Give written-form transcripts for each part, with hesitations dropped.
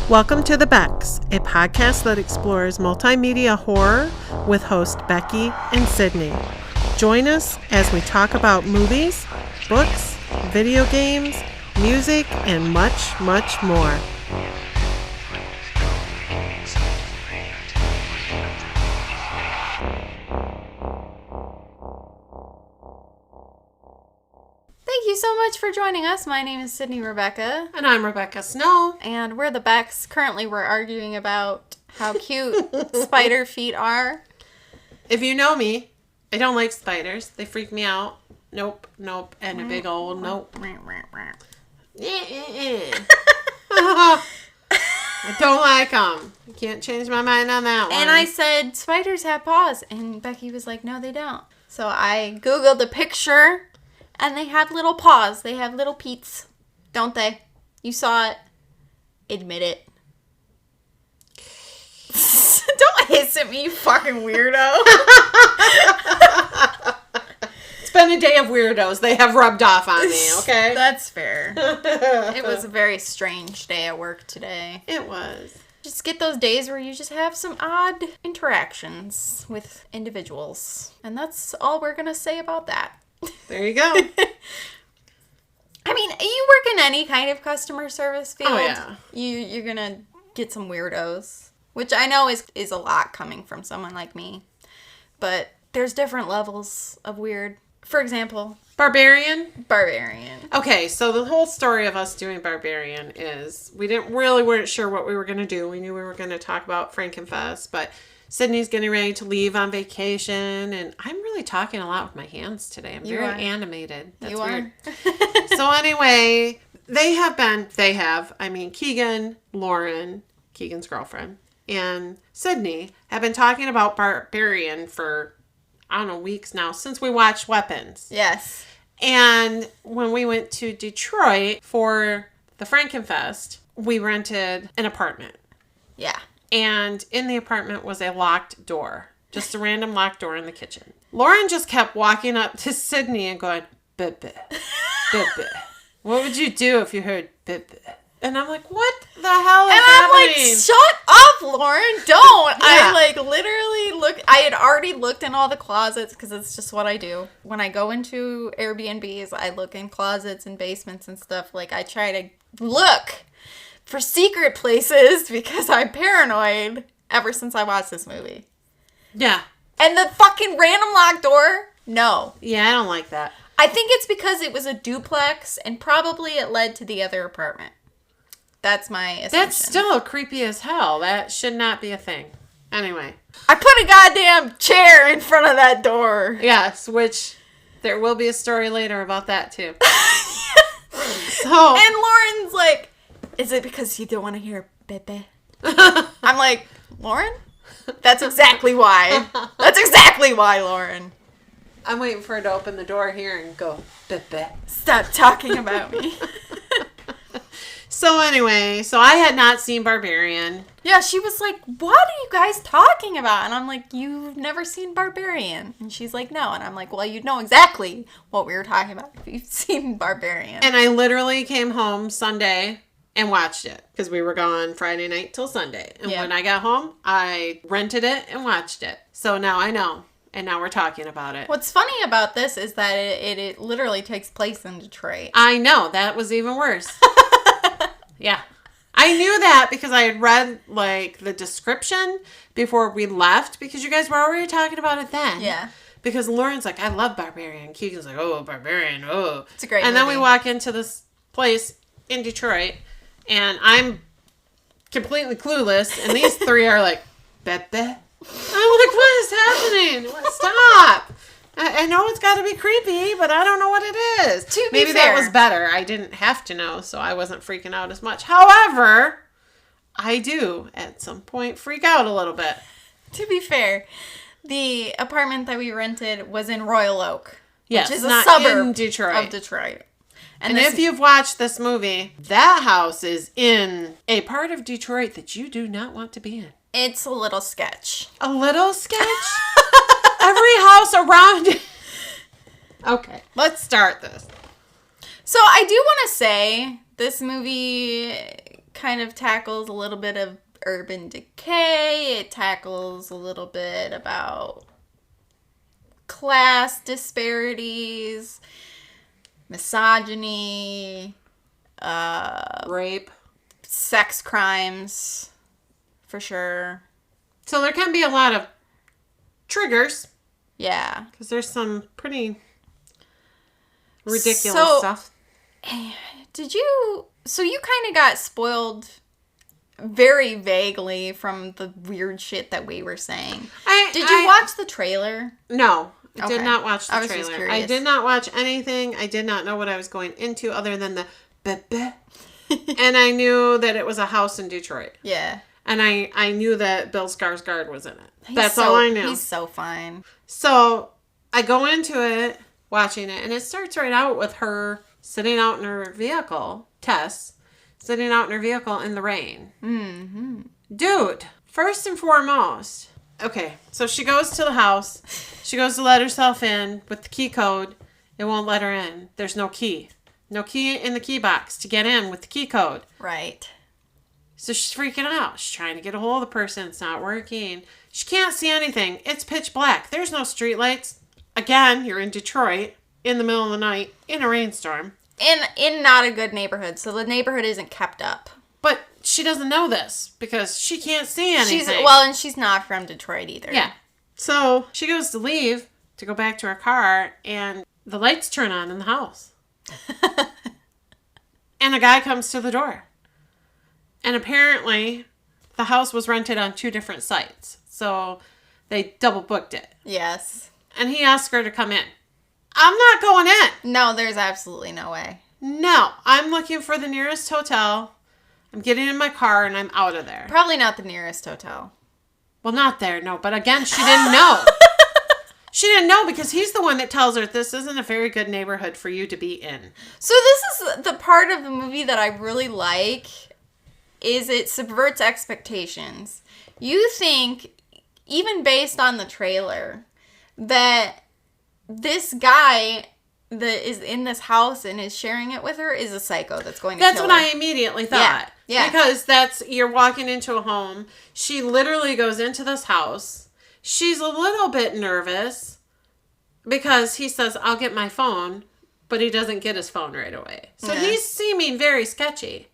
Welcome to the Becks, a podcast that explores multimedia horror with host Becky and Sydney. Join us as we talk about movies, books, video games, music, and much, much more. Thank you so much for joining us. My name is Sydney Rebecca. And I'm Rebecca Snow. And we're the Becks. Currently, we're arguing about how cute spider feet are. If you know me, I don't like spiders. They freak me out. Nope. And a big old nope. I don't like them. I can't change my mind on that one. And I said, spiders have paws. And Becky was like, no, they don't. So I Googled a picture. And they have little paws. They have little peats. Don't they? You saw it. Admit it. Don't hiss at me, you fucking weirdo. It's been a day of weirdos. They have rubbed off on me, okay? That's fair. It was a very strange day at work today. It was. Just get those days where you just have some odd interactions with individuals. And that's all we're going to say about that. There you go. I mean, you work in any kind of customer service field. Oh, yeah. You're going to get some weirdos, which I know is a lot coming from someone like me. But there's different levels of weird. For example, Barbarian. Okay, so the whole story of us doing Barbarian is we weren't sure what we were going to do. We knew we were going to talk about Frankenfest, but Sydney's getting ready to leave on vacation, and I'm really talking a lot with my hands today. I'm very animated. That's weird. So anyway, Keegan, Lauren, Keegan's girlfriend, and Sydney have been talking about Barbarian for, I don't know, weeks now, since we watched Weapons. Yes. And when we went to Detroit for the Frankenfest, we rented an apartment. Yeah. And in the apartment was a locked door. Just a random locked door in the kitchen. Lauren just kept walking up to Sydney and going, "Bebe, bebe. What would you do if you heard bebe?" And I'm like, what the hell is happening? And I'm like, shut up, Lauren, don't. Yeah. I literally I had already looked in all the closets because it's just what I do. When I go into Airbnbs, I look in closets and basements and stuff. Like, I try to look for secret places because I'm paranoid ever since I watched this movie. Yeah. And the fucking random locked door? No. Yeah, I don't like that. I think it's because it was a duplex and probably it led to the other apartment. That's my assumption. That's still creepy as hell. That should not be a thing. Anyway. I put a goddamn chair in front of that door. Yes, which there will be a story later about that too. And Lauren's like, is it because you don't want to hear bebe? I'm like, Lauren? That's exactly why. That's exactly why, Lauren. I'm waiting for her to open the door here and go, bebe. Stop talking about me. So anyway, I had not seen Barbarian. Yeah, she was like, what are you guys talking about? And I'm like, you've never seen Barbarian? And she's like, no. And I'm like, well, you'd know exactly what we were talking about if you've seen Barbarian. And I literally came home Sunday and watched it because we were gone Friday night till Sunday. And when I got home, I rented it and watched it. So now I know. And now we're talking about it. What's funny about this is that it literally takes place in Detroit. I know. That was even worse. Yeah. I knew that because I had read, the description before we left because you guys were already talking about it then. Yeah. Because Lauren's like, I love Barbarian. Keegan's like, oh, Barbarian, oh. It's a great movie. And then we walk into this place in Detroit, and I'm completely clueless, and these three are like, Bebe. I'm like, what is happening? Stop. I know it's got to be creepy, but I don't know what it is. Maybe that was better. I didn't have to know, so I wasn't freaking out as much. However, I do, at some point, freak out a little bit. To be fair, the apartment that we rented was in Royal Oak. Yes, which is a suburb in Detroit. of Detroit. And if you've watched this movie, that house is in a part of Detroit that you do not want to be in. It's a little sketch. A little sketch? Every house around it. Okay, let's start this. So I do want to say this movie kind of tackles a little bit of urban decay. It tackles a little bit about class disparities, misogyny, rape, sex crimes, for sure. So there can be a lot of triggers. Yeah. Because there's some pretty ridiculous stuff. So you kind of got spoiled very vaguely from the weird shit that we were saying. Did you watch the trailer? No. I Okay. did not watch the I was trailer. just curious. I did not watch anything. I did not know what I was going into other than the beh. And I knew that it was a house in Detroit. Yeah. And I knew that Bill Skarsgård was in it. That's all I knew. He's so fine. So I go into it, watching it, and it starts right out with her sitting out in her vehicle, Tess, sitting out in her vehicle in the rain. Mm-hmm. Dude, first and foremost, okay, so she goes to the house. She goes to let herself in with the key code. It won't let her in. There's no key. No key in the key box to get in with the key code. Right. So she's freaking out. She's trying to get a hold of the person. It's not working. She can't see anything. It's pitch black. There's no streetlights. Again, you're in Detroit in the middle of the night in a rainstorm. In not a good neighborhood, so the neighborhood isn't kept up. But she doesn't know this because she can't see anything. And she's not from Detroit either. Yeah. So she goes to leave to go back to her car, and the lights turn on in the house. And a guy comes to the door. And apparently, the house was rented on 2 different sites. So they double booked it. Yes. And he asked her to come in. I'm not going in. No, there's absolutely no way. No, I'm looking for the nearest hotel. I'm getting in my car and I'm out of there. Probably not the nearest hotel. Well, not there, no. But again, she didn't know. She didn't know because he's the one that tells her this isn't a very good neighborhood for you to be in. So this is the part of the movie that I really like, is it subverts expectations. You think, even based on the trailer, that this guy that is in this house and is sharing it with her is a psycho that's going to kill her. That's what I immediately thought. Yeah. Because you're walking into a home. She literally goes into this house. She's a little bit nervous because he says, I'll get my phone, but he doesn't get his phone right away. So he's seeming very sketchy.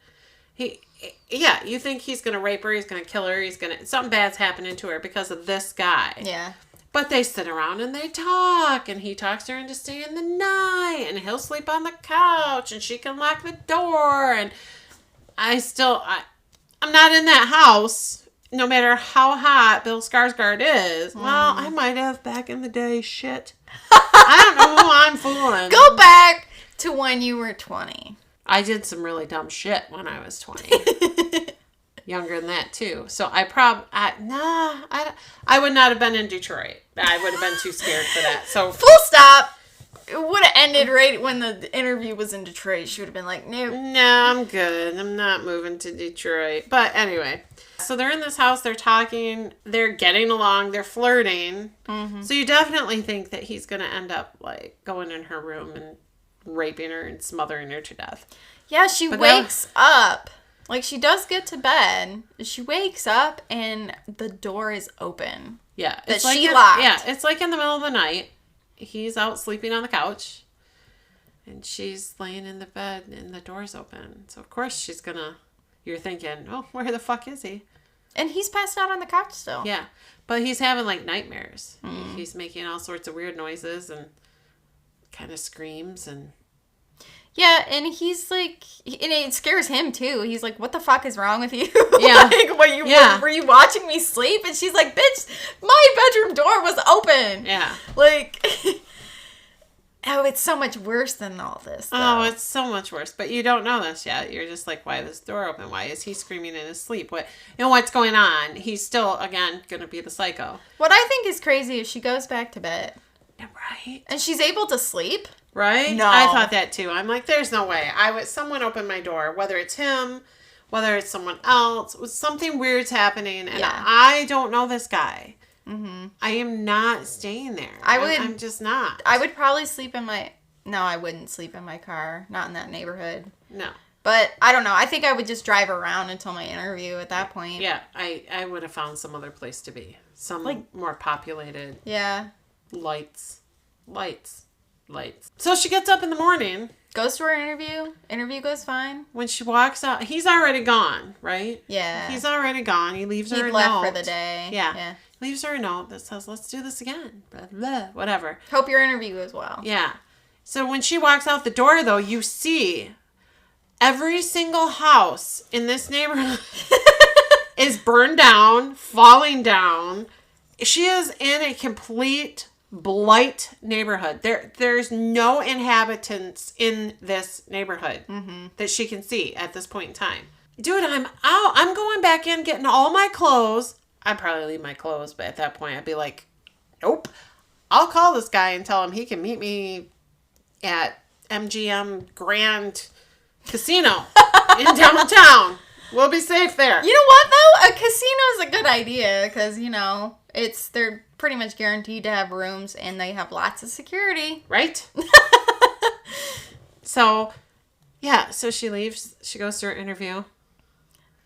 You think he's going to rape her, he's going to kill her, something bad's happening to her because of this guy. Yeah. But they sit around and they talk, and he talks her into staying the night, and he'll sleep on the couch, and she can lock the door, and I'm not in that house, no matter how hot Bill Skarsgård is. Well, I might have back in the day, shit. I don't know who I'm fooling. Go back to when you were 20. I did some really dumb shit when I was 20. Younger than that, too. So I would not have been in Detroit. I would have been too scared for that. So full stop. It would have ended right when the interview was in Detroit. She would have been like, no. No, I'm good. I'm not moving to Detroit. But anyway, so they're in this house. They're talking. They're getting along. They're flirting. Mm-hmm. So you definitely think that he's going to end up like going in her room and raping her and smothering her to death. Yeah, she wakes up. Like, she does get to bed. She wakes up and the door is open. Yeah. That she locked. Yeah, it's like in the middle of the night. He's out sleeping on the couch. And she's laying in the bed and the door's open. So, of course, you're thinking, oh, where the fuck is he? And he's passed out on the couch still. Yeah. But he's having, like, nightmares. He's making all sorts of weird noises and kind of screams and... Yeah, and he's like, and it scares him too. He's like, "What the fuck is wrong with you? Yeah, like, were you watching me sleep?" And she's like, "Bitch, my bedroom door was open." Yeah, like, oh, it's so much worse than all this. Though. Oh, it's so much worse. But you don't know this yet. You're just like, why is this door open? Why is he screaming in his sleep? What's going on? He's still again gonna be the psycho. What I think is crazy is she goes back to bed. Right. And she's able to sleep. Right? No. I thought that too. I'm like, there's no way. someone opened my door, whether it's him, whether it's someone else, something weird's happening, and I don't know this guy. Mm-hmm. I am not staying there. I'm just not. I would probably sleep in my... No, I wouldn't sleep in my car. Not in that neighborhood. No. But I don't know. I think I would just drive around until my interview at that point. Yeah, I would have found some other place to be. Some more populated. Yeah. Lights. So she gets up in the morning. Goes to her interview. Interview goes fine. When she walks out, he's already gone, right? Yeah. He's already gone. He leaves her a note. He left for the day. Yeah. Leaves her a note that says, let's do this again. Blah, blah, whatever. Hope your interview goes well. Yeah. So when she walks out the door, though, you see every single house in this neighborhood is burned down, falling down. She is in a complete blight neighborhood. There's no inhabitants in this neighborhood that she can see at this point in time. Dude, I'm out. I'm going back in, getting all my clothes. I'd probably leave my clothes, but at that point I'd be like, nope. I'll call this guy and tell him he can meet me at MGM Grand Casino in downtown. We'll be safe there. You know what, though? A casino is a good idea because, they're pretty much guaranteed to have rooms and they have lots of security. Right? So she leaves. She goes to her interview.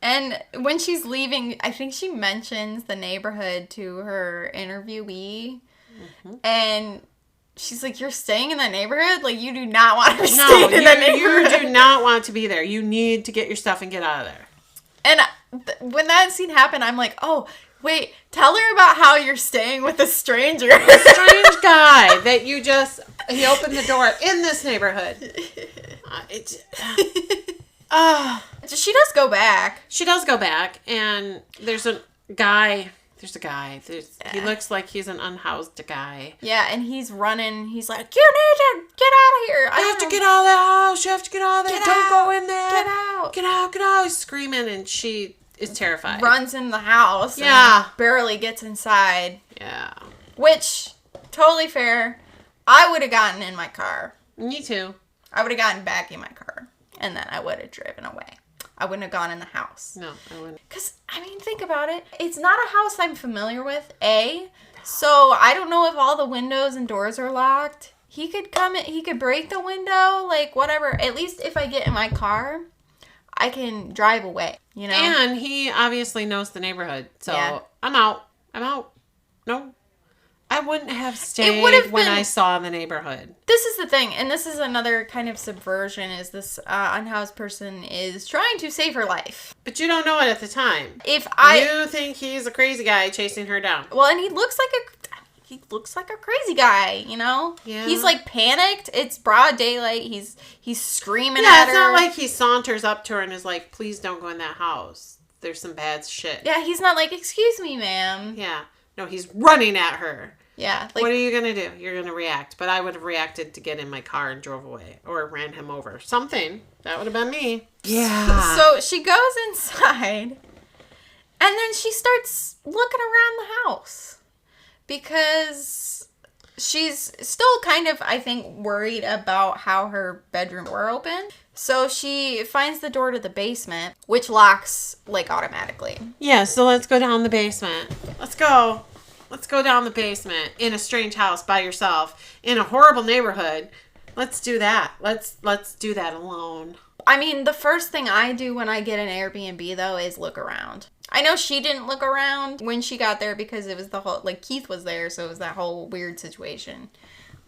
And when she's leaving, I think she mentions the neighborhood to her interviewee. And she's like, you're staying in that neighborhood? Like, you do not want to be staying in that neighborhood. You do not want to be there. You need to get your stuff and get out of there. And when that scene happened, I'm like, oh, wait, tell her about how you're staying with a stranger. A strange guy that he opened the door in this neighborhood. She does go back. She does go back, and there's a guy. He looks like he's an unhoused guy. Yeah, and he's running. He's like, you need to get out of here. You have to get out of the house. You have to get out of there. Don't go in there. Get out. Get out. Get out. He's screaming, and she is terrified. Runs in the house. Yeah. And barely gets inside. Yeah. Which, totally fair. I would have gotten in my car. Me too. I would have gotten back in my car. And then I would have driven away. I wouldn't have gone in the house. No, I wouldn't. Because, think about it. It's not a house I'm familiar with, A. So, I don't know if all the windows and doors are locked. He could come in, he could break the window, like, whatever. At least if I get in my car, I can drive away, And he obviously knows the neighborhood. So, yeah. I'm out. No. I wouldn't have stayed when I saw the neighborhood. This is the thing, and this is another kind of subversion, is this unhoused person is trying to save her life. But you don't know it at the time. You think he's a crazy guy chasing her down. Well, and he looks like a crazy guy, Yeah. He's like panicked. It's broad daylight. He's screaming at her. Yeah, it's not like he saunters up to her and is like, please don't go in that house. There's some bad shit. Yeah, he's not like, excuse me, ma'am. Yeah. No, he's running at her. Yeah. Like, what are you going to do? You're going to react. But I would have reacted to get in my car and drove away. Or ran him over. Something. That would have been me. Yeah. So she goes inside. And then she starts looking around the house. Because she's still kind of, I think, worried about how her bedroom door opened. So she finds the door to the basement, which locks, like, automatically. Yeah, so let's go down the basement. Let's go down the basement in a strange house by yourself in a horrible neighborhood. Let's do that. Let's do that alone. The first thing I do when I get an Airbnb, though, is look around. I know she didn't look around when she got there because it was the whole, like, Keith was there, so it was that whole weird situation.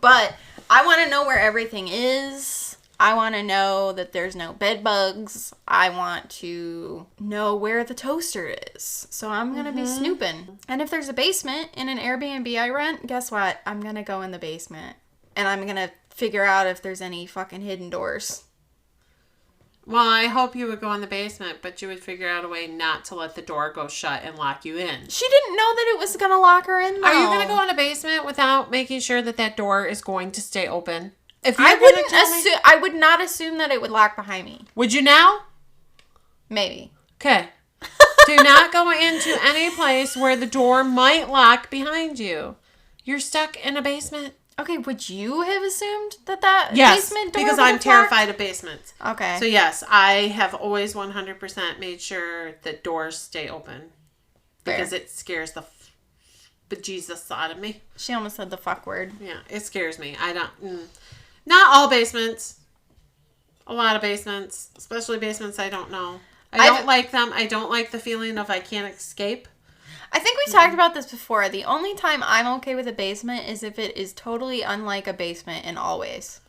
But I want to know where everything is. I want to know that there's no bed bugs. I want to know where the toaster is. So I'm going to be snooping. And if there's a basement in an Airbnb I rent, guess what? I'm going to go in the basement. And I'm going to figure out if there's any fucking hidden doors. Well, I hope you would go in the basement, but you would figure out a way not to let the door go shut and lock you in. She didn't know that it was going to lock her in, though. Are you going to go in the basement without making sure that door is going to stay open? I would not assume that it would lock behind me. Would you now? Maybe. Okay. Do not go into any place where the door might lock behind you. You're stuck in a basement. Okay, would you have assumed that basement door because I'm terrified of basements. Okay. So yes, I have always 100% made sure that doors stay open. Because it scares the bejesus out of me. She almost said the fuck word. Yeah, it scares me. Not all basements. a lot of basements, especially basements I don't know. I don't like them. I don't like the feeling of I can't escape. I think we talked about this before. The only time I'm okay with a basement is if it is totally unlike a basement in all ways.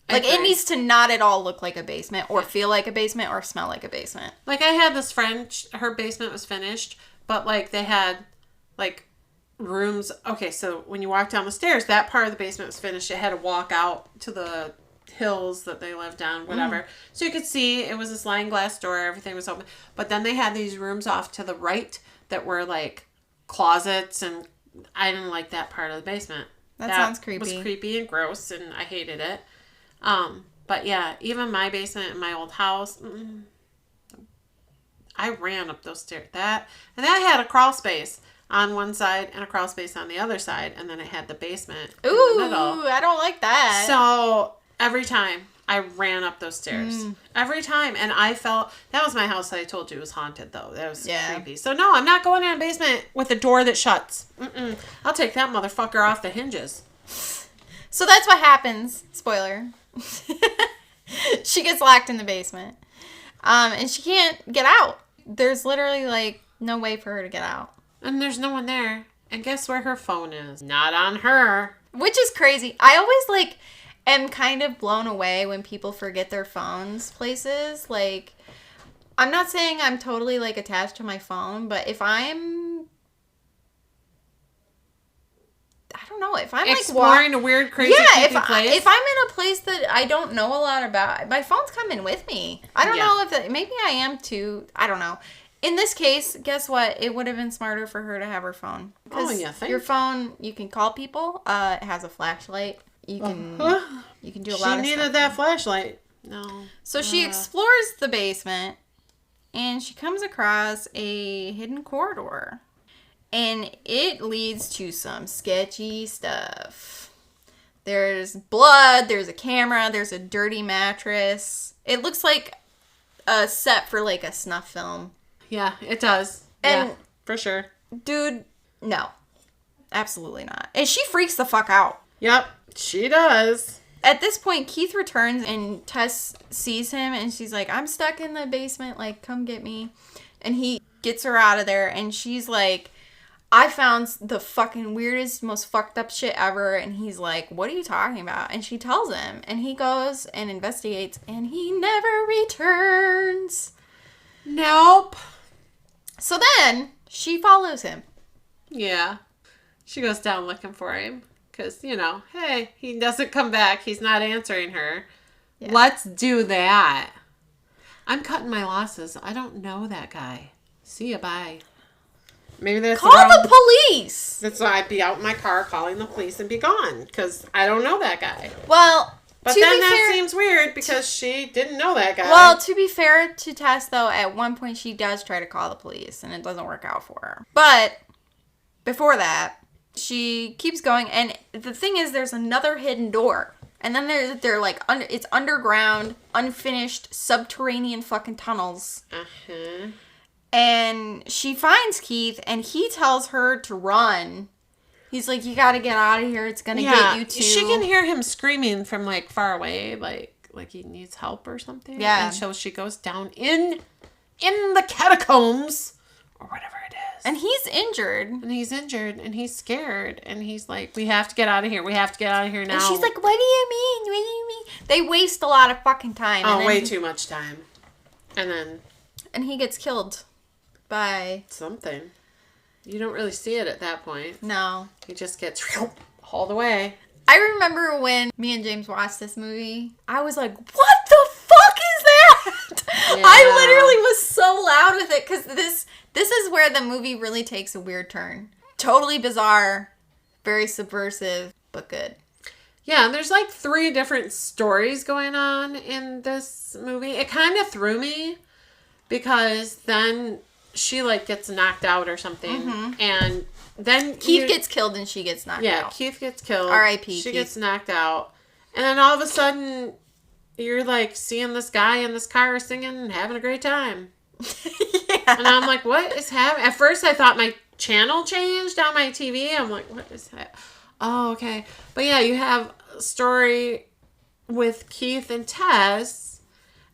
Like, it needs to not at all look like a basement or feel like a basement or smell like a basement. Like, I had this friend, her basement was finished, but, like, they had, like, rooms. Okay, so when you walk down the stairs, that part of the basement was finished. It had to walk out to the hills that they lived on, whatever. So you could see it was a sliding glass door. Everything was open. But then they had these rooms off to the right that were, like, closets, and I didn't like that part of the basement. That sounds creepy. It was creepy and gross, and I hated it. But yeah, even my basement in my old house, I ran up those stairs. And that had a crawl space on one side and a crawl space on the other side, and then it had the basement in the middle. I don't like that. So every time I ran up those stairs, every time, and I felt that was my house that I told you was haunted, though. That was creepy. So no, I'm not going in a basement with a door that shuts. I'll take that motherfucker off the hinges. So that's what happens. Spoiler. She gets locked in the basement. And she can't get out. There's literally, like, no way for her to get out. And there's no one there. And guess where her phone is? Not on her. Which is crazy. I always, like, am kind of blown away when people forget their phones places. Like, I'm not saying I'm totally, like, attached to my phone, but if I'm... I don't know, if I'm exploring a weird, crazy, place. If I'm in a place that I don't know a lot about, my phone's coming with me. I don't know if maybe I am too. I don't know. In this case, guess what? It would have been smarter for her to have her phone. Because your phone, you can call people. It has a flashlight. You can do a lot of stuff. She needed that flashlight. No. So she explores the basement, and she comes across a hidden corridor. And it leads to some sketchy stuff. There's blood, there's a camera, there's a dirty mattress. It looks like a set for, like, a snuff film. Yeah, it does. And for sure. Dude, no. Absolutely not. And she freaks the fuck out. Yep, she does. At this point, Keith returns and Tess sees him and she's like, I'm stuck in the basement, like, come get me. And he gets her out of there and she's like, I found the fucking weirdest, most fucked up shit ever. And he's like, what are you talking about? And she tells him. And he goes and investigates. And he never returns. Nope. So then, she follows him. Yeah. She goes down looking for him. Because, you know, hey, he doesn't come back. He's not answering her. Yeah. Let's do that. I'm cutting my losses. I don't know that guy. See ya, bye. Maybe that's call the police. That's why I'd be out in my car calling the police and be gone because I don't know that guy. Well, but then that seems weird because she didn't know that guy. Well, to be fair to Tess, though, at one point she does try to call the police and it doesn't work out for her. But before that, she keeps going, and the thing is, there's another hidden door, and then they're like it's underground, unfinished, subterranean fucking tunnels. And she finds Keith, and he tells her to run. He's like, you gotta get out of here. It's gonna get you too. She can hear him screaming from, like, far away, like he needs help or something. Yeah. And so she goes down in the catacombs, or whatever it is. And he's injured. And he's scared. And he's like, we have to get out of here. We have to get out of here now. And she's like, what do you mean? What do you mean? They waste a lot of fucking time. Oh, way too much time. And he gets killed. By something. You don't really see it at that point. No. He just gets hauled away. I remember when me and James watched this movie, I was like, what the fuck is that? Yeah. I literally was so loud with it because this is where the movie really takes a weird turn. Totally bizarre, very subversive, but good. Yeah, and there's like 3 different stories going on in this movie. It kind of threw me because then she, like, gets knocked out or something. And then Keith gets killed and she gets knocked out. Yeah, Keith gets killed. R.I.P. She gets knocked out. And then all of a sudden, you're, like, seeing this guy in this car singing and having a great time. Yeah. And I'm like, what is happening? At first, I thought my channel changed on my TV. I'm like, what is that? Oh, okay. But yeah, you have a story with Keith and Tess.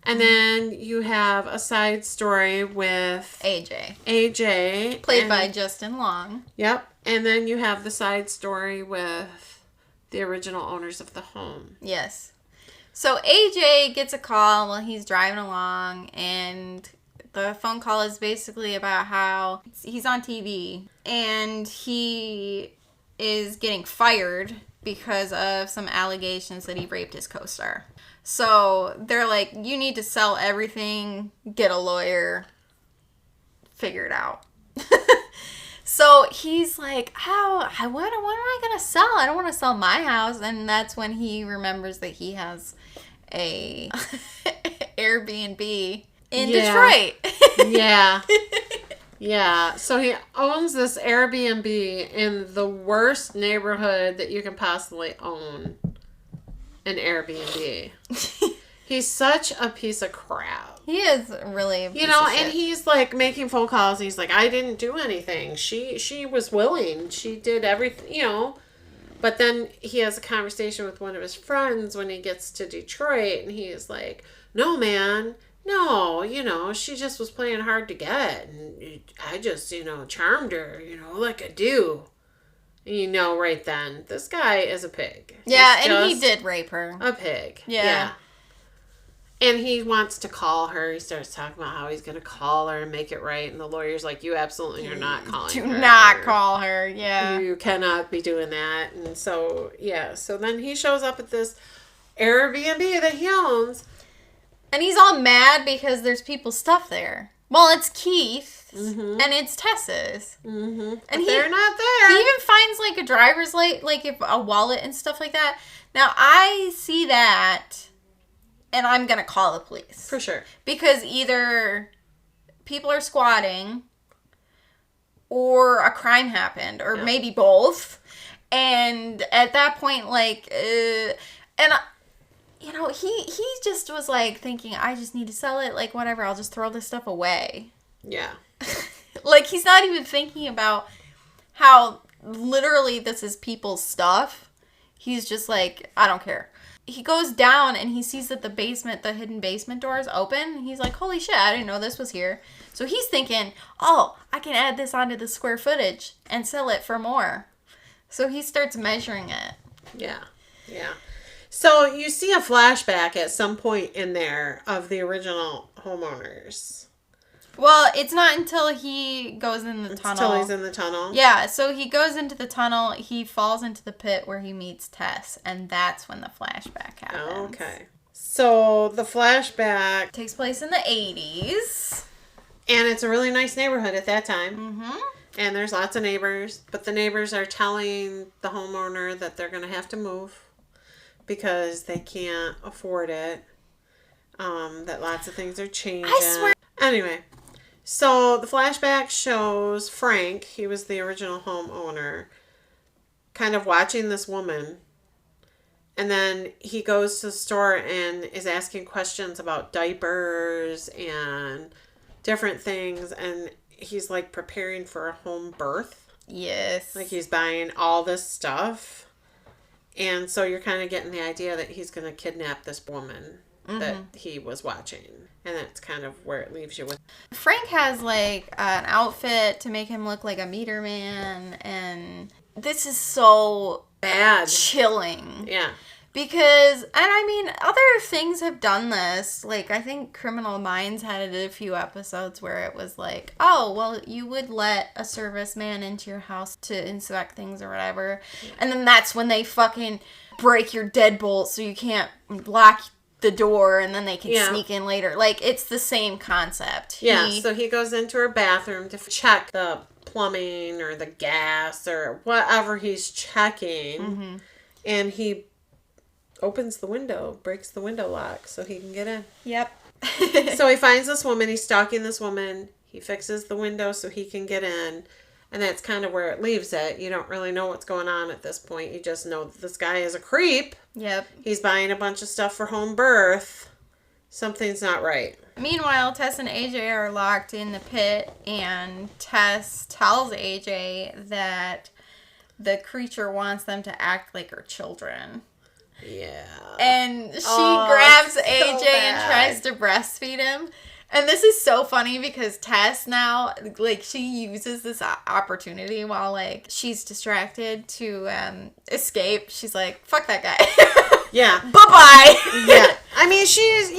And then you have a side story with AJ. Played by Justin Long. Yep. And then you have the side story with the original owners of the home. Yes. So AJ gets a call while he's driving along, and the phone call is basically about how he's on TV and he is getting fired because of some allegations that he raped his co-star. So they're like, you need to sell everything, get a lawyer, figure it out. So he's like, what am I going to sell? I don't want to sell my house. And that's when he remembers that he has a Airbnb in Detroit. Yeah. Yeah. So he owns this Airbnb in the worst neighborhood that you can possibly own an Airbnb. He's such a piece of crap. He is really a piece of shit. And he's like making phone calls. He's like, I didn't do anything. She was willing. She did everything, But then he has a conversation with one of his friends when he gets to Detroit, and he's like, no, man. No, she just was playing hard to get. And I just, charmed her, like I do. And right then, this guy is a pig. Yeah, and he did rape her. A pig. Yeah. And he wants to call her. He starts talking about how he's going to call her and make it right. And the lawyer's like, you absolutely are not calling her. Do not call her. Yeah. You cannot be doing that. And so, So then he shows up at this Airbnb that he owns. And he's all mad because there's people's stuff there. Well, it's Keith's and it's Tessa's. Mm-hmm. And they're not there. He even finds like a driver's like a wallet and stuff like that. Now, I see that and I'm going to call the police. For sure. Because either people are squatting or a crime happened or maybe both. And at that point, he just was like thinking, I just need to sell it. Like, whatever, I'll just throw this stuff away. Yeah. Like, he's not even thinking about how literally this is people's stuff. He's just like, I don't care. He goes down and he sees that the hidden basement door is open. He's like, holy shit, I didn't know this was here. So he's thinking, I can add this onto the square footage and sell it for more. So he starts measuring it. Yeah. So you see a flashback at some point in there of the original homeowners. Well, it's not until he goes in the tunnel. Until he's in the tunnel? Yeah, so he goes into the tunnel, he falls into the pit where he meets Tess, and that's when the flashback happens. Okay. So the flashback takes place in the 80s. And it's a really nice neighborhood at that time. Mm-hmm. And there's lots of neighbors, but the neighbors are telling the homeowner that they're going to have to move because they can't afford it. That lots of things are changing. I swear. Anyway, so the flashback shows Frank, he was the original homeowner, kind of watching this woman. And then he goes to the store and is asking questions about diapers and different things. And he's like preparing for a home birth. Yes. Like he's buying all this stuff. And so you're kind of getting the idea that he's going to kidnap this woman that he was watching. And that's kind of where it leaves you with. Frank has like an outfit to make him look like a meter man. And this is so bad. Chilling. Yeah. Because, and I mean, other things have done this. Like, I think Criminal Minds had a few episodes where it was like, oh, well, you would let a serviceman into your house to inspect things or whatever. Yeah. And then that's when they fucking break your deadbolt so you can't lock the door and then they can sneak in later. Like, it's the same concept. Yeah, so he goes into her bathroom to check the plumbing or the gas or whatever he's checking. Mm-hmm. And he opens the window, breaks the window lock so he can get in. Yep. So he finds this woman, he's stalking this woman, he fixes the window so he can get in, and that's kind of where it leaves it. You don't really know what's going on at this point. You just know that this guy is a creep. Yep. He's buying a bunch of stuff for home birth. Something's not right. Meanwhile, Tess and AJ are locked in the pit, and Tess tells AJ that the creature wants them to act like her children. Yeah. and she grabs it's so AJ and bad. tries to breastfeed him. And this is so funny because Tess now, like, she uses this opportunity while, like, she's distracted to escape. She's like, fuck that guy. Yeah. Bye-bye. Yeah. I mean, she's,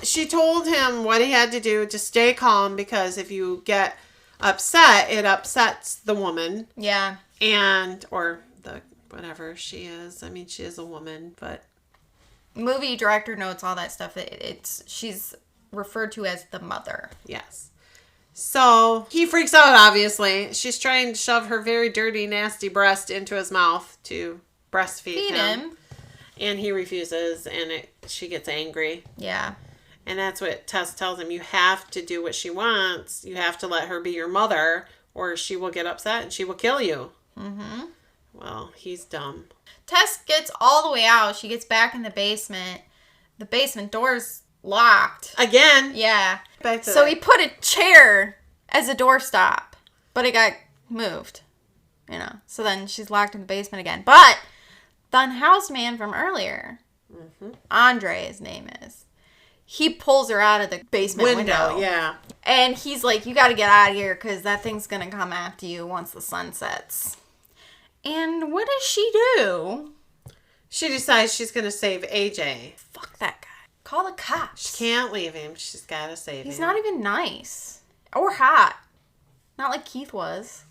she told him what he had to do to stay calm, because if you get upset, it upsets the woman. Yeah. Or the whatever she is. I mean, she is a woman, but Movie director notes all that stuff. She's referred to as the mother. yes. So he freaks out, obviously. She's trying to shove her very dirty, nasty breast into his mouth to breastfeed him. And he refuses, and she gets angry. Yeah. And that's what Tess tells him. You have to do what she wants. You have to let her be your mother, or she will get upset and she will kill you. Mm-hmm. Well, he's dumb. Tess gets all the way out. She gets back in the basement. The basement door's locked. Again. Yeah. Back to so that. he put a chair as a doorstop, but it got moved. So then she's locked in the basement again. But the unhoused man from earlier, Andre, his name is, he pulls her out of the basement window. Yeah. And he's like, you got to get out of here because that thing's going to come after you once the sun sets. And what does she do? She decides she's going to save AJ. Fuck that guy. Call the cops. She can't leave him. She's got to save him. He's not even nice. Or hot. Not like Keith was.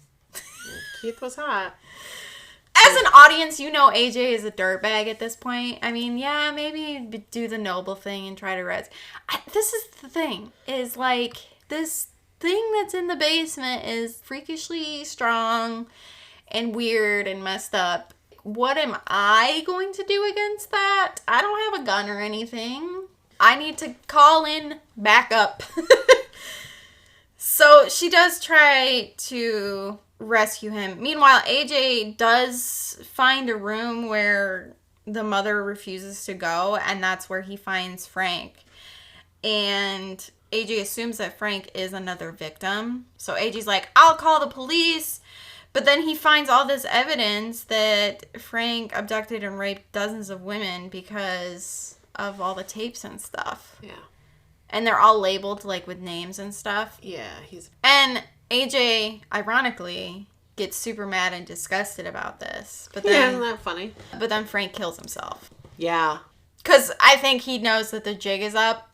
Keith was hot. As an audience, you know AJ is a dirtbag at this point. I mean, yeah, maybe do the noble thing and try to res. This is the thing. Is like, this thing that's in the basement is freakishly strong and weird and messed up. What am I going to do against that? I don't have a gun or anything. I need to call in backup. So she does try to rescue him. Meanwhile, AJ does find a room where the mother refuses to go, and that's where he finds Frank. And AJ assumes that Frank is another victim. So AJ's like, I'll call the police. But then he finds all this evidence that Frank abducted and raped dozens of women because of all the tapes and stuff. Yeah. And they're all labeled, like, with names and stuff. Yeah, And AJ, ironically, gets super mad and disgusted about this. But yeah, then, isn't that funny? But then Frank kills himself. Yeah. Because I think he knows that the jig is up.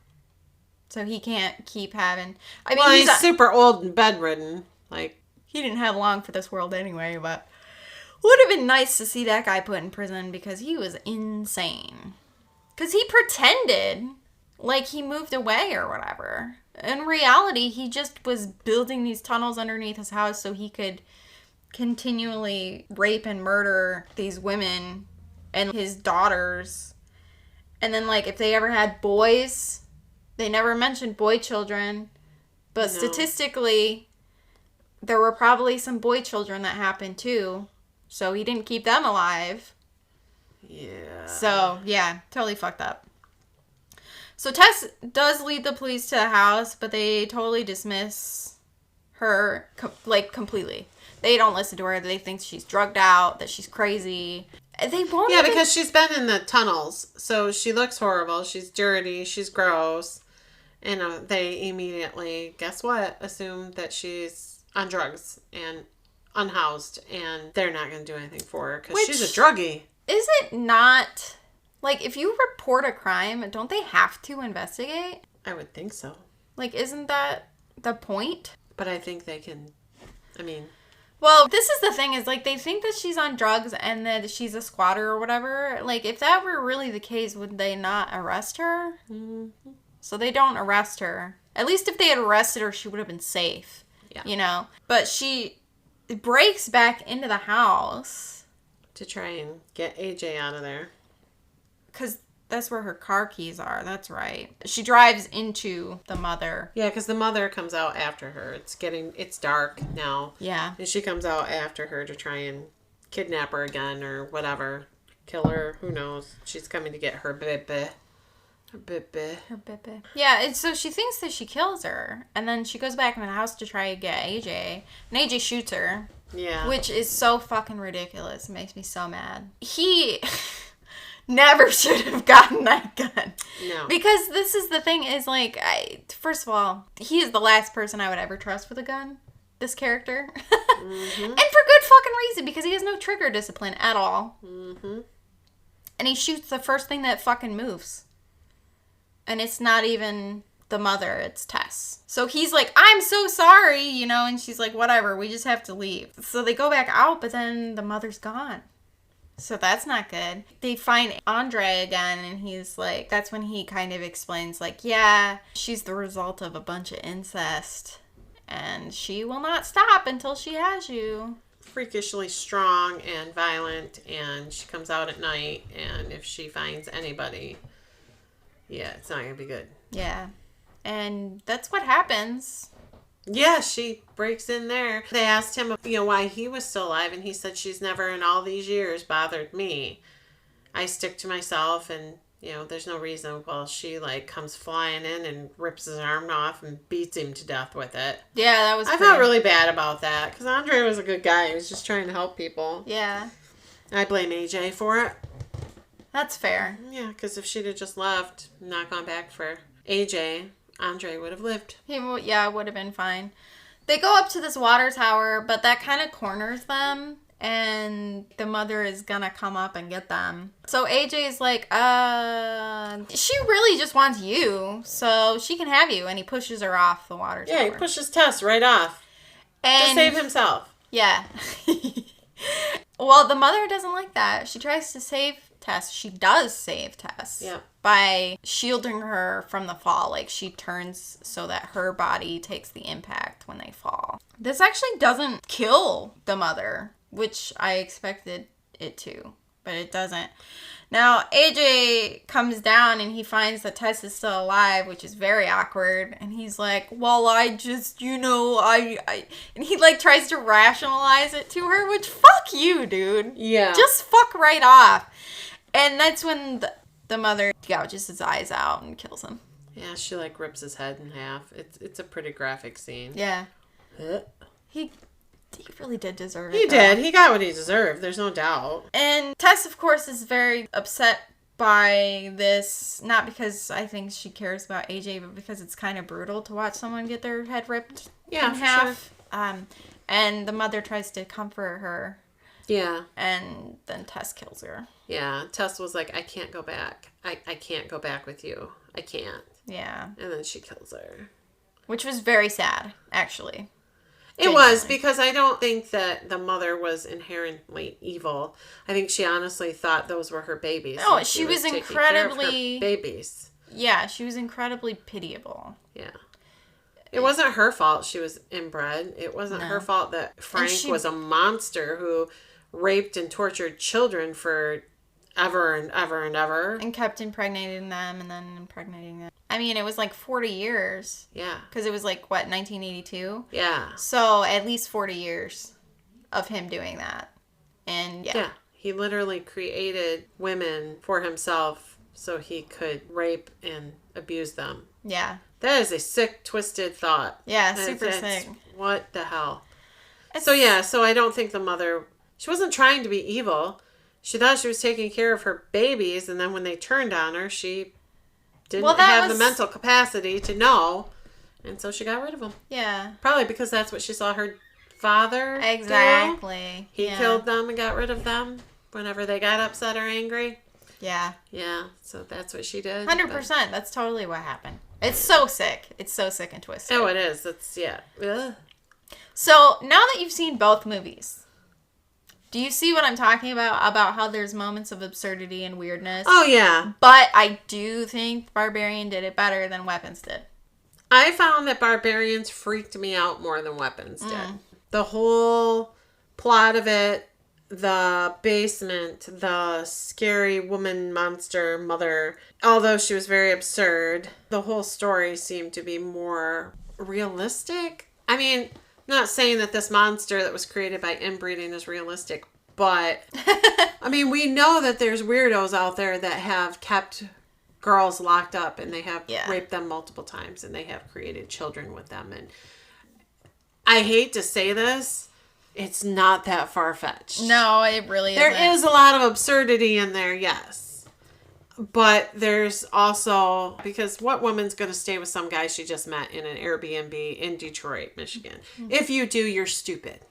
So he can't keep having... I mean, He's super old and bedridden. Like... He didn't have long for this world anyway, but would have been nice to see that guy put in prison because he was insane. Because he pretended like he moved away or whatever. In reality, he just was building these tunnels underneath his house so he could continually rape and murder these women and his daughters. And then, like, if they ever had boys, they never mentioned boy children. But statistically... there were probably some boy children that happened too. So he didn't keep them alive. Yeah. So, yeah, totally fucked up. So Tess does lead the police to the house, but they totally dismiss her, completely. They don't listen to her. They think she's drugged out, that she's crazy. They won't because she's been in the tunnels. So she looks horrible. She's dirty. She's gross. And they immediately, guess what, assume that she's on drugs and unhoused, and they're not going to do anything for her because she's a druggie. Is it not, like, if you report a crime, don't they have to investigate? I would think so. Like, isn't that the point? But I think they can, Well, this is the thing, is, like, they think that she's on drugs and that she's a squatter or whatever. Like, if that were really the case, would they not arrest her? Mm-hmm. So they don't arrest her. At least if they had arrested her, she would have been safe. Yeah. But she breaks back into the house. To try and get AJ out of there. Because that's where her car keys are. That's right. She drives into the mother. Yeah, because the mother comes out after her. It's dark now. Yeah. And she comes out after her to try and kidnap her again or whatever. Kill her. Who knows? She's coming to get her baby. Her baby. Yeah, and so she thinks that she kills her. And then she goes back in the house to try to get AJ. And AJ shoots her. Yeah. Which is so fucking ridiculous. It makes me so mad. He never should have gotten that gun. No. Because this is the thing is, like, first of all, he is the last person I would ever trust with a gun. This character. Mm-hmm. And for good fucking reason, because he has no trigger discipline at all. Mm-hmm. And he shoots the first thing that fucking moves. And it's not even the mother, it's Tess. So he's like, I'm so sorry, you know, and she's like, whatever, we just have to leave. So they go back out, but then the mother's gone. So that's not good. They find Andre again, and he's like, that's when he kind of explains, like, yeah, she's the result of a bunch of incest, and she will not stop until she has you. Freakishly strong and violent, and she comes out at night, and if she finds anybody, yeah, it's not going to be good. Yeah. And that's what happens. Yeah, she breaks in there. They asked him, why he was still alive, and he said, she's never in all these years bothered me. I stick to myself, and, there's no reason. Well, she, comes flying in and rips his arm off and beats him to death with it. Yeah, that was I felt really bad about that, because Andre was a good guy. He was just trying to help people. Yeah. I blame AJ for it. That's fair. Yeah, because if she'd have just left, not gone back for AJ, Andre would have lived. Yeah, it would have been fine. They go up to this water tower, but that kind of corners them, and the mother is gonna come up and get them. So AJ's like, she really just wants you, so she can have you, and he pushes her off the water tower. Yeah, he pushes Tess right off. To save himself. Yeah. Well, the mother doesn't like that. She tries to save Tess. She does save Tess. Yeah. By shielding her from the fall. Like, she turns so that her body takes the impact when they fall. This actually doesn't kill the mother, which I expected it to, but it doesn't. Now, AJ comes down and he finds that Tess is still alive, which is very awkward. And he's like, well, I just, I... And he, tries to rationalize it to her, which, fuck you, dude. Yeah. Just fuck right off. And that's when the mother gouges his eyes out and kills him. Yeah, she, rips his head in half. It's a pretty graphic scene. Yeah. He really did deserve it. He did. He got what he deserved. There's no doubt. And Tess, of course, is very upset by this. Not because I think she cares about AJ, but because it's kind of brutal to watch someone get their head ripped in half. Sure. And the mother tries to comfort her. Yeah. And then Tess kills her. Yeah. Tess was like, I can't go back. I can't go back with you. I can't. Yeah. And then she kills her. Which was very sad, actually. It was, because I don't think that the mother was inherently evil. I think she honestly thought those were her babies. No, she was incredibly... babies. Yeah, she was incredibly pitiable. Yeah. It wasn't her fault she was inbred. It wasn't her fault that Frank was a monster who raped and tortured children for ever and ever and ever. And kept impregnating them and then impregnating them. I mean, it was 40 years. Yeah. Because it was 1982? Yeah. So at least 40 years of him doing that. And yeah. He literally created women for himself so he could rape and abuse them. Yeah. That is a sick, twisted thought. Yeah, super sick. What the hell? So I don't think the mother, she wasn't trying to be evil. She thought she was taking care of her babies, and then when they turned on her, she didn't have the mental capacity to know, and so she got rid of them. Yeah. Probably because that's what she saw her father Exactly. do. He killed them and got rid of them whenever they got upset or angry. Yeah. Yeah, so that's what she did. 100%. That's totally what happened. It's so sick. It's so sick and twisted. Oh, it is. That's, yeah. Ugh. So, now that you've seen both movies, do you see what I'm talking about? About how there's moments of absurdity and weirdness? Oh, yeah. But I do think Barbarian did it better than Weapons did. I found that Barbarians freaked me out more than Weapons did. The whole plot of it, the basement, the scary woman monster mother, although she was very absurd, the whole story seemed to be more realistic. I mean, not saying that this monster that was created by inbreeding is realistic, but I mean, we know that there's weirdos out there that have kept girls locked up and they have raped them multiple times and they have created children with them. And I hate to say this, it's not that far-fetched. No, it really isn't. There is a lot of absurdity in there, yes. But there's also, because what woman's going to stay with some guy she just met in an Airbnb in Detroit, Michigan? If you do, you're stupid.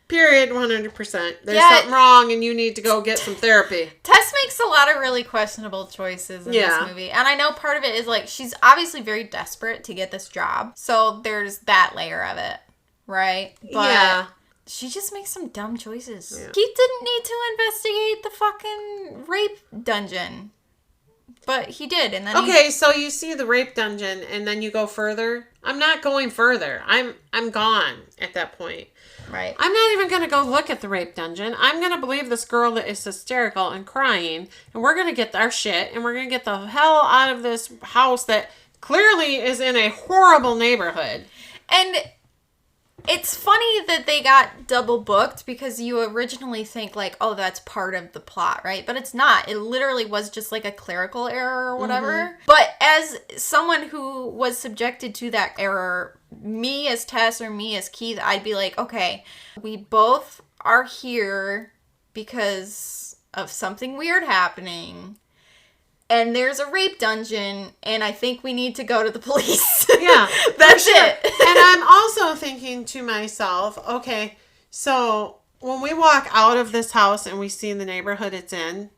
Period, 100%. There's something wrong and you need to go get some therapy. Tess makes a lot of really questionable choices in this movie. And I know part of it is like, she's obviously very desperate to get this job. So there's that layer of it, right? But she just makes some dumb choices. Yeah. Keith didn't need to investigate the fucking rape dungeon. But he did, and then Okay, so you see the rape dungeon, and then you go further. I'm not going further. I'm gone at that point. Right. I'm not even going to go look at the rape dungeon. I'm going to believe this girl that is hysterical and crying, and we're going to get our shit, and we're going to get the hell out of this house that clearly is in a horrible neighborhood. And it's funny that they got double booked because you originally think like, oh, that's part of the plot, right? But it's not. It literally was just like a clerical error or whatever. Mm-hmm. But as someone who was subjected to that error, me as Tess or me as Keith, I'd be like, okay, we both are here because of something weird happening. And there's a rape dungeon, and I think we need to go to the police. Yeah. That's it. And I'm also thinking to myself, okay, so when we walk out of this house and we see the neighborhood it's in,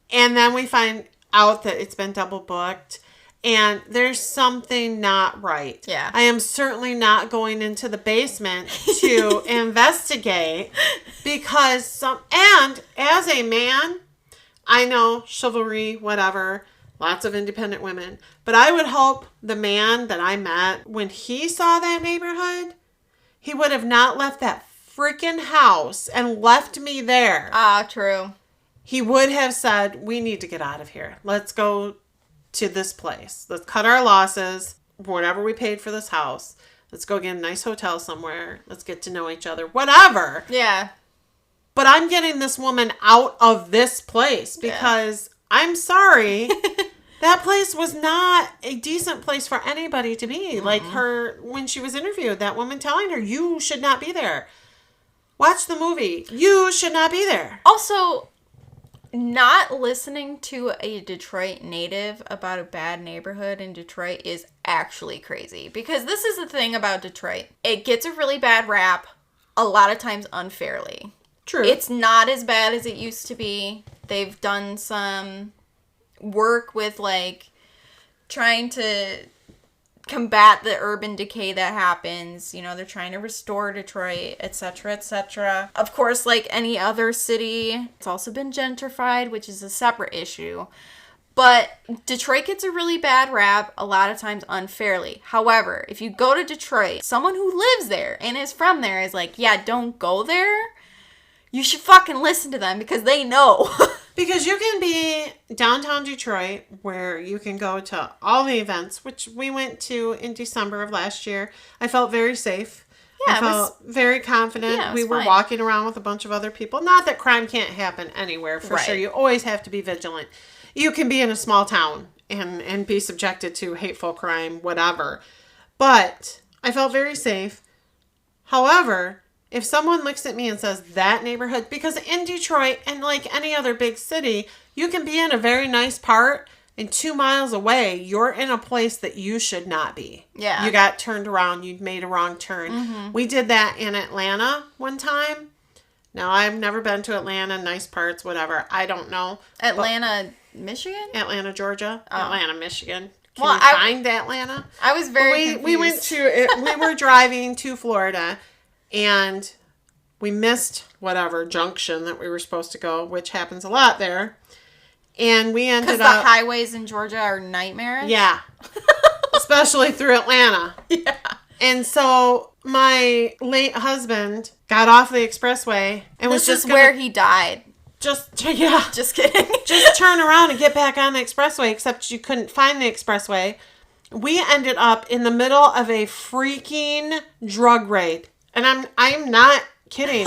and then we find out that it's been double booked, and there's something not right. Yeah. I am certainly not going into the basement to investigate because and as a man, I know, chivalry, whatever, lots of independent women. But I would hope the man that I met, when he saw that neighborhood, he would have not left that freaking house and left me there. True. He would have said, we need to get out of here. Let's go to this place. Let's cut our losses, whatever we paid for this house. Let's go get a nice hotel somewhere. Let's get to know each other. Whatever. Yeah. But I'm getting this woman out of this place because I'm sorry. That place was not a decent place for anybody to be. Mm-hmm. Like her, when she was interviewed, that woman telling her, you should not be there. Watch the movie. You should not be there. Also, not listening to a Detroit native about a bad neighborhood in Detroit is actually crazy. Because this is the thing about Detroit. It gets a really bad rap, a lot of times unfairly. True. It's not as bad as it used to be. They've done some work with, like, trying to combat the urban decay that happens. You know, they're trying to restore Detroit, etc., etc. Of course, like any other city, it's also been gentrified, which is a separate issue. But Detroit gets a really bad rap, a lot of times unfairly. However, if you go to Detroit, someone who lives there and is from there is like, yeah, don't go there. You should fucking listen to them because they know. Because you can be downtown Detroit where you can go to all the events, which we went to in December of last year. I felt very safe. Yeah, I felt very confident. Yeah, we were walking around with a bunch of other people. Not that crime can't happen anywhere, for sure. You always have to be vigilant. You can be in a small town and be subjected to hateful crime, whatever. But I felt very safe. However, if someone looks at me and says that neighborhood, because in Detroit and like any other big city, you can be in a very nice part and 2 miles away, you're in a place that you should not be. Yeah. You got turned around. You made a wrong turn. Mm-hmm. We did that in Atlanta one time. Now, I've never been to Atlanta, nice parts, whatever. I don't know. Atlanta, Michigan? Atlanta, Georgia. Oh. Atlanta, Michigan. Can you find Atlanta? I was very confused. We went to, we were driving to Florida. And we missed whatever junction that we were supposed to go, which happens a lot there. And we ended up... Because the highways in Georgia are nightmares? Yeah. Especially through Atlanta. Yeah. And so my late husband got off the expressway and was just where he died. Just kidding. Just turn around and get back on the expressway, except you couldn't find the expressway. We ended up in the middle of a freaking drug raid. And I'm not kidding.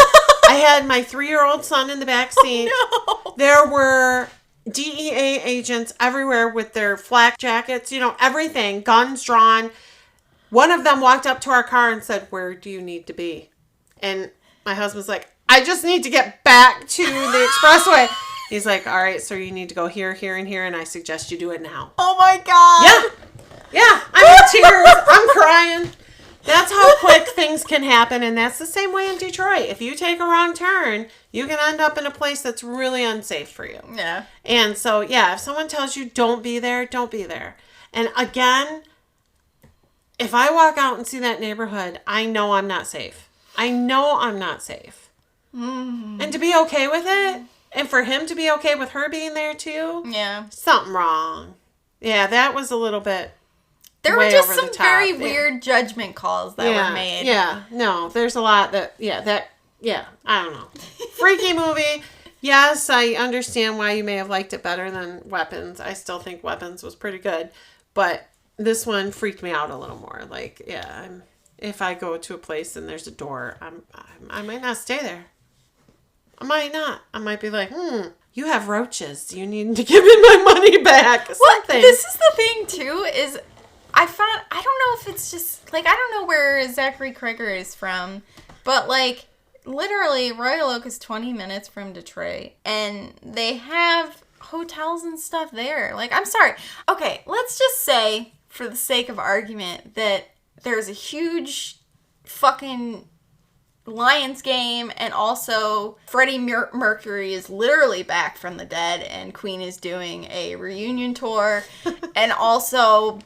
I had my 3-year-old son in the back seat. Oh, no. There were DEA agents everywhere with their flak jackets, everything, guns drawn. One of them walked up to our car and said, "Where do you need to be?" And my husband's like, "I just need to get back to the expressway." He's like, all right, so you need to go here, here, and here, and I suggest you do it now. Oh my God. Yeah, I'm in tears. I'm crying. That's how quick things can happen, and that's the same way in Detroit. If you take a wrong turn, you can end up in a place that's really unsafe for you. Yeah. And so, yeah, if someone tells you don't be there, don't be there. And again, if I walk out and see that neighborhood, I know I'm not safe. I know I'm not safe. Mm. And to be okay with it, and for him to be okay with her being there too, yeah, something wrong. Yeah, that was a little bit. There were just some very weird judgment calls that were made. Yeah, no, there's a lot that, I don't know. Freaky movie. Yes, I understand why you may have liked it better than Weapons. I still think Weapons was pretty good. But this one freaked me out a little more. Like, if I go to a place and there's a door, I might not stay there. I might not. I might be like, you have roaches. You need to give me my money back. Well, this is the thing, too, is I don't know if it's just, like, I don't know where Zachary Cregger is from, but, like, literally, Royal Oak is 20 minutes from Detroit, and they have hotels and stuff there. Like, I'm sorry. Okay, let's just say, for the sake of argument, that there's a huge fucking Lions game, and also Freddie Mercury is literally back from the dead, and Queen is doing a reunion tour, and also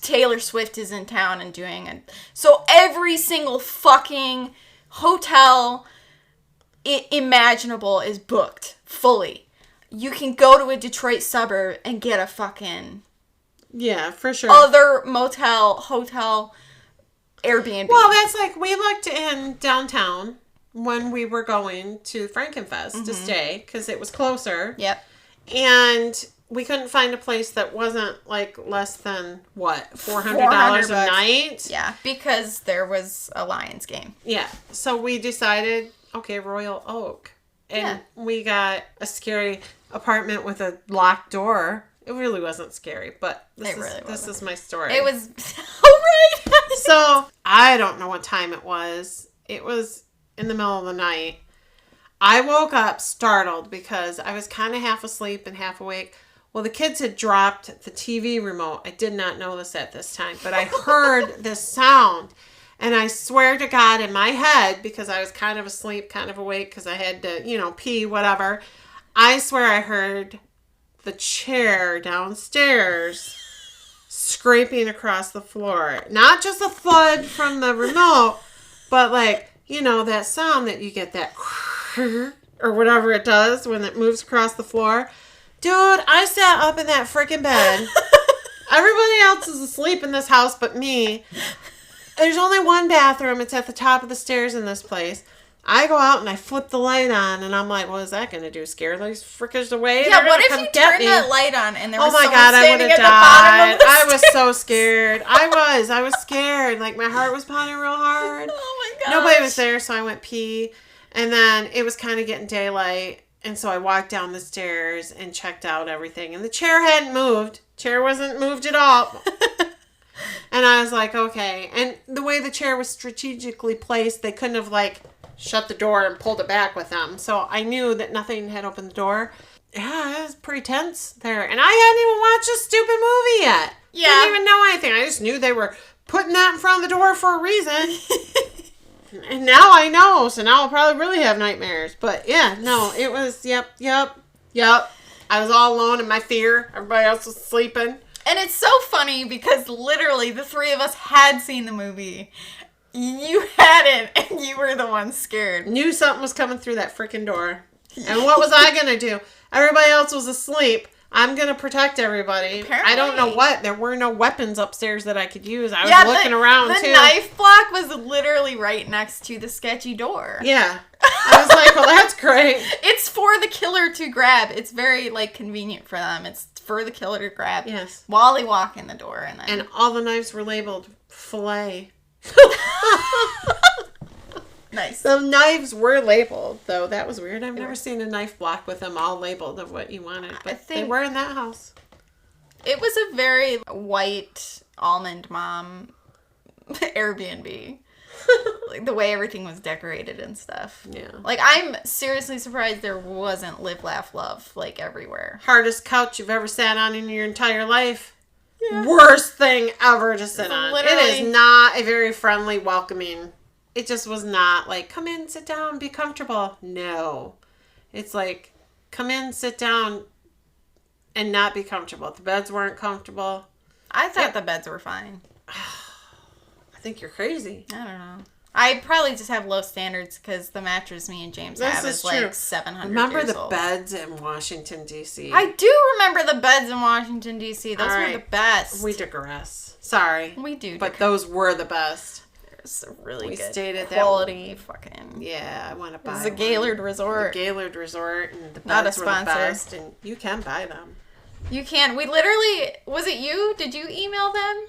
Taylor Swift is in town and doing it. So every single fucking hotel imaginable is booked fully. You can go to a Detroit suburb and get a fucking for sure other motel, hotel, Airbnb. Well, that's like we looked in downtown when we were going to Frankenfest to stay because it was closer. Yep. And we couldn't find a place that wasn't like less than $400 a night. Yeah, because there was a Lions game. Yeah, so we decided, okay, Royal Oak, and we got a scary apartment with a locked door. It really wasn't scary, but this is my story. It was right. So I don't know what time it was. It was in the middle of the night. I woke up startled because I was kind of half asleep and half awake. Well, the kids had dropped the TV remote. I did not know this at this time, but I heard this sound. And I swear to God, in my head, because I was kind of asleep, kind of awake, because I had to, pee, whatever. I swear I heard the chair downstairs scraping across the floor. Not just a thud from the remote, but like, that sound that you get, that or whatever it does when it moves across the floor. Dude, I sat up in that freaking bed. Everybody else is asleep in this house but me. There's only one bathroom. It's at the top of the stairs in this place. I go out and I flip the light on and I'm like, what is that going to do? Scare those frickers away? Yeah, what if you turn that light on and there was someone standing at the bottom of the I stairs? was so scared. I was scared. Like my heart was pounding real hard. Oh my gosh. Nobody was there, so I went pee. And then it was kind of getting daylight. And so I walked down the stairs and checked out everything. And the chair hadn't moved. Chair wasn't moved at all. And I was like, okay. And the way the chair was strategically placed, they couldn't have shut the door and pulled it back with them. So I knew that nothing had opened the door. Yeah, it was pretty tense there. And I hadn't even watched a stupid movie yet. Yeah. Didn't even know anything. I just knew they were putting that in front of the door for a reason. And now I know. So now I'll probably really have nightmares. But yeah, no, it was, yep. I was all alone in my fear. Everybody else was sleeping. And it's so funny because literally the three of us had seen the movie. You hadn't, and you were the one scared. Knew something was coming through that freaking door. And what was I going to do? Everybody else was asleep. I'm going to protect everybody. Apparently. I don't know what. There were no weapons upstairs that I could use. I was looking around, too. The knife block was literally right next to the sketchy door. Yeah. I was like, well, that's great. It's for the killer to grab. It's very, convenient for them. It's for the killer to grab. Yes. While they walk in the door. And all the knives were labeled filet. Nice. The knives were labeled, though. That was weird. I've never seen a knife block with them all labeled of what you wanted, but they were in that house. It was a very white almond mom Airbnb. Like, the way everything was decorated and stuff. Yeah. Like, I'm seriously surprised there wasn't live, laugh, love, like, everywhere. Hardest couch you've ever sat on in your entire life. Yeah. Worst thing ever to sit on. It literally- is not a very friendly, welcoming. It just was not like, come in, sit down, be comfortable. No. It's like, come in, sit down, and not be comfortable. The beds weren't comfortable. I thought the beds were fine. I think you're crazy. I don't know. I probably just have low standards because the mattress me and James have is like 700 Remember years the old. beds in Washington, D.C.? I do remember the beds in Washington, D.C. Those All were right. the best. We digress. Sorry. We do. But those were the best. There's a really We good stayed at that quality fucking... Yeah, I want to buy It's a one. Gaylord Resort. The Gaylord Resort, and the Not a beds were the sponsor. best, and you can buy them. You can. We literally... Was it you? Did you email them?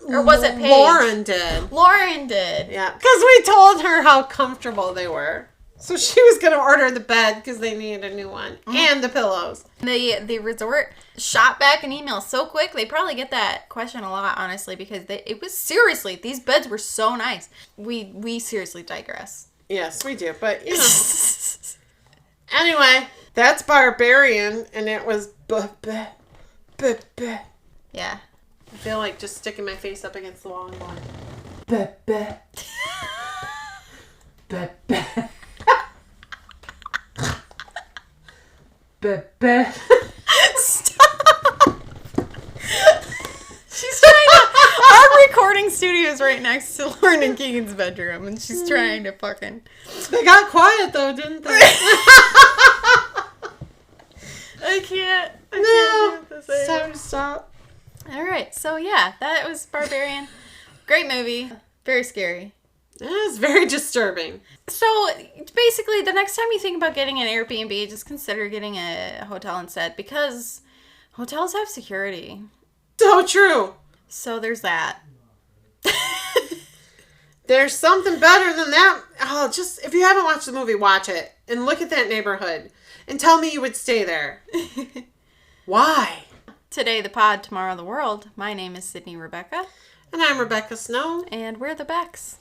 Or was it Paige? Lauren did. Lauren did. Yeah, because we told her how comfortable they were. So she was going to order the bed because they needed a new one. And the pillows. The resort shot back an email so quick. They probably get that question a lot, honestly, because it was seriously, these beds were so nice. We seriously digress. Yes, we do. But, you know. Anyway, that's Barbarian. And it was... Yeah. I feel like just sticking my face up against the wall and going... Ba-ba. Ba-ba. Ba-ba. Stop. She's trying to... Our recording studio is right next to Lauren and Keegan's bedroom, and she's trying to fucking... They got quiet, though, didn't they? I can't No. do it the same. Time to stop. All right, so yeah, that was Barbarian. Great movie. Very scary. It's very disturbing. So basically, the next time you think about getting an Airbnb, just consider getting a hotel instead, because hotels have security. So true. So there's that. There's something better than that. Oh, just if you haven't watched the movie, watch it and look at that neighborhood and tell me you would stay there. Why? Today the pod, tomorrow the world. My name is Sydney Rebecca. And I'm Rebecca Snow. And we're the Becks.